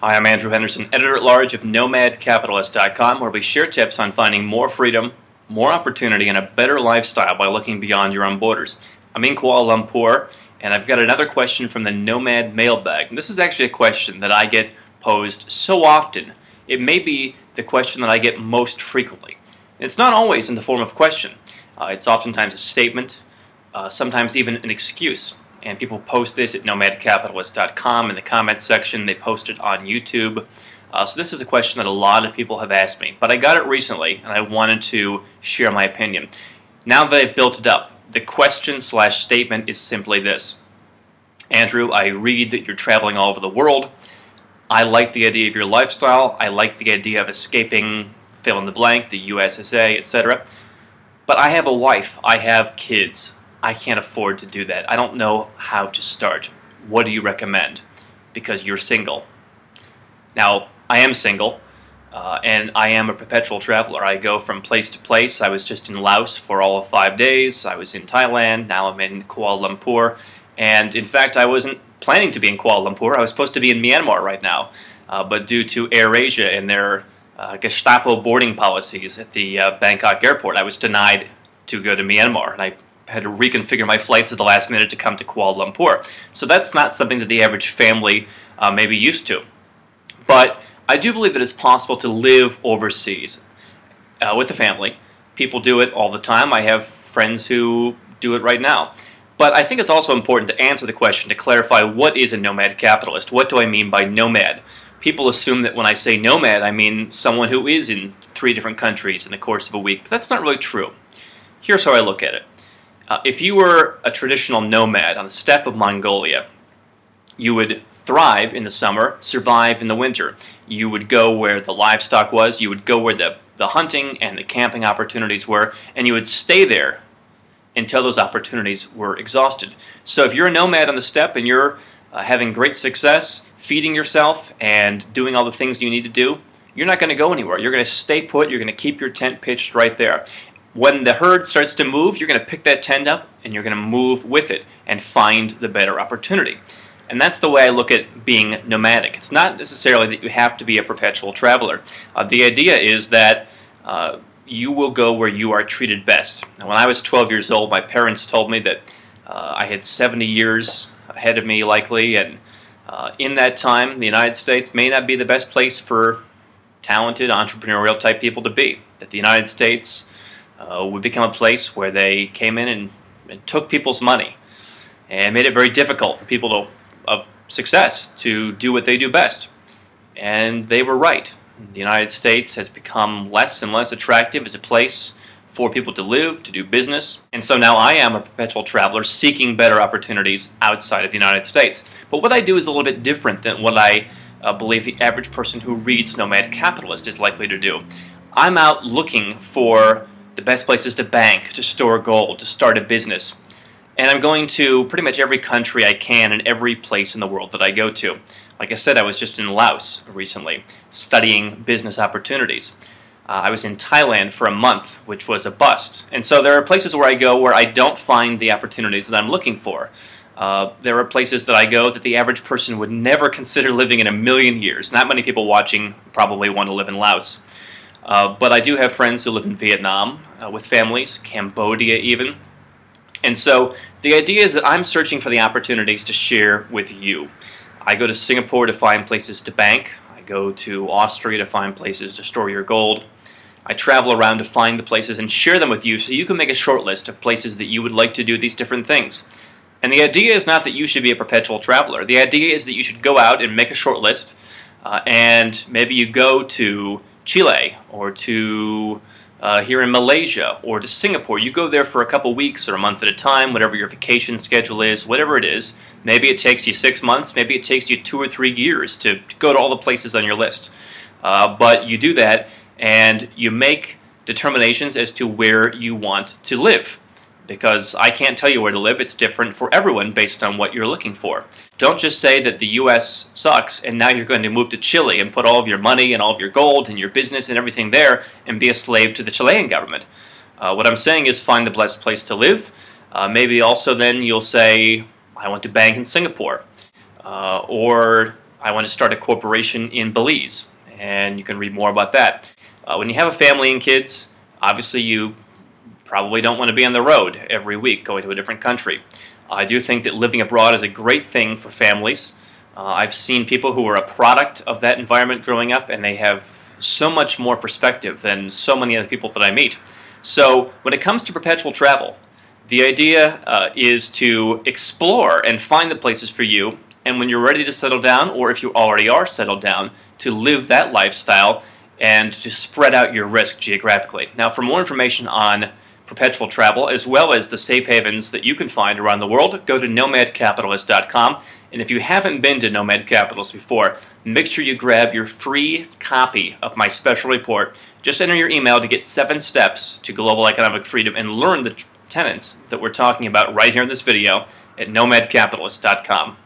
Hi, I'm Andrew Henderson, Editor-at-Large of NomadCapitalist.com, where we share tips on finding more freedom, more opportunity, and a better lifestyle by looking beyond your own borders. I'm in Kuala Lumpur, and I've got another question from the Nomad mailbag. And this is actually a question that I get posed so often. It may be the question that I get most frequently. It's not always in the form of a question. It's oftentimes a statement, sometimes even an excuse. And people post this at nomadcapitalist.com in the comments section. They post it on YouTube. So this is a question that a lot of people have asked me. But I got it recently, and I wanted to share my opinion. Now that I've built it up, the question/statement is simply this. Andrew, I read that you're traveling all over the world. I like the idea of your lifestyle. I like the idea of escaping fill in the blank, the USSA, etc. But I have a wife. I have kids. I can't afford to do that. I don't know how to start. What do you recommend? Because you're single. Now, I am single, and I am a perpetual traveler. I go from place to place. I was just in Laos for all of 5 days. I was in Thailand. Now I'm in Kuala Lumpur. And in fact, I wasn't planning to be in Kuala Lumpur. I was supposed to be in Myanmar right now. But due to AirAsia and their Gestapo boarding policies at the Bangkok airport, I was denied to go to Myanmar. And I had to reconfigure my flights at the last minute to come to Kuala Lumpur. So that's not something that the average family may be used to. But I do believe that it's possible to live overseas with a family. People do it all the time. I have friends who do it right now. But I think it's also important to answer the question, to clarify what is a nomad capitalist. What do I mean by nomad? People assume that when I say nomad, I mean someone who is in 3 different countries in the course of a week. But that's not really true. Here's how I look at it. If you were a traditional nomad on the steppe of Mongolia, you would thrive in the summer, survive in the winter. You would go where the livestock was, you would go where the hunting and the camping opportunities were, and you would stay there until those opportunities were exhausted. So if you're a nomad on the steppe and you're having great success, feeding yourself and doing all the things you need to do, you're not going to go anywhere. You're going to stay put, you're going to keep your tent pitched right there. When the herd starts to move, you're going to pick that tent up and you're going to move with it and find the better opportunity. And that's the way I look at being nomadic. It's not necessarily that you have to be a perpetual traveler. The idea is that you will go where you are treated best. Now, when I was 12 years old, my parents told me that I had 70 years ahead of me likely, and in that time, the United States may not be the best place for talented, entrepreneurial type people to be. That the United States would become a place where they came in and took people's money and made it very difficult for people of success to do what they do best. And they were right. The United States has become less and less attractive as a place for people to live, to do business. And so now I am a perpetual traveler seeking better opportunities outside of the United States. But what I do is a little bit different than what I believe the average person who reads Nomad Capitalist is likely to do. I'm out looking for the best places to bank, to store gold, to start a business. And I'm going to pretty much every country I can and every place in the world that I go to. Like I said, I was just in Laos recently, studying business opportunities. I was in Thailand for a month, which was a bust. And so there are places where I go where I don't find the opportunities that I'm looking for. There are places that I go that the average person would never consider living in a million years. Not many people watching probably want to live in Laos. But I do have friends who live in Vietnam with families, Cambodia even. And so the idea is that I'm searching for the opportunities to share with you. I go to Singapore to find places to bank. I go to Austria to find places to store your gold. I travel around to find the places and share them with you so you can make a short list of places that you would like to do these different things. And the idea is not that you should be a perpetual traveler. The idea is that you should go out and make a short list and maybe you go to Chile or to here in Malaysia or to Singapore. You go there for a couple weeks or a month at a time, whatever your vacation schedule is, whatever it is. Maybe it takes you 6 months, maybe it takes you 2 or 3 years to go to all the places on your list. But you do that and you make determinations as to where you want to live. Because I can't tell you where to live, it's different for everyone based on what you're looking for. Don't just say that the US sucks and now you're going to move to Chile and put all of your money and all of your gold and your business and everything there and be a slave to the Chilean government. What I'm saying is find the best place to live. Maybe also then you'll say, I want to bank in Singapore. Or I want to start a corporation in Belize, and you can read more about that. When you have a family and kids, obviously you probably don't want to be on the road every week going to a different country. I do think that living abroad is a great thing for families. I've seen people who are a product of that environment growing up, and they have so much more perspective than so many other people that I meet. So when it comes to perpetual travel, the idea is to explore and find the places for you, and when you're ready to settle down, or if you already are settled down, to live that lifestyle and to spread out your risk geographically. Now, for more information on perpetual travel, as well as the safe havens that you can find around the world, go to nomadcapitalist.com. And if you haven't been to Nomad Capitalist before, make sure you grab your free copy of my special report. Just enter your email to get 7 steps to global economic freedom and learn the tenets that we're talking about right here in this video at nomadcapitalist.com.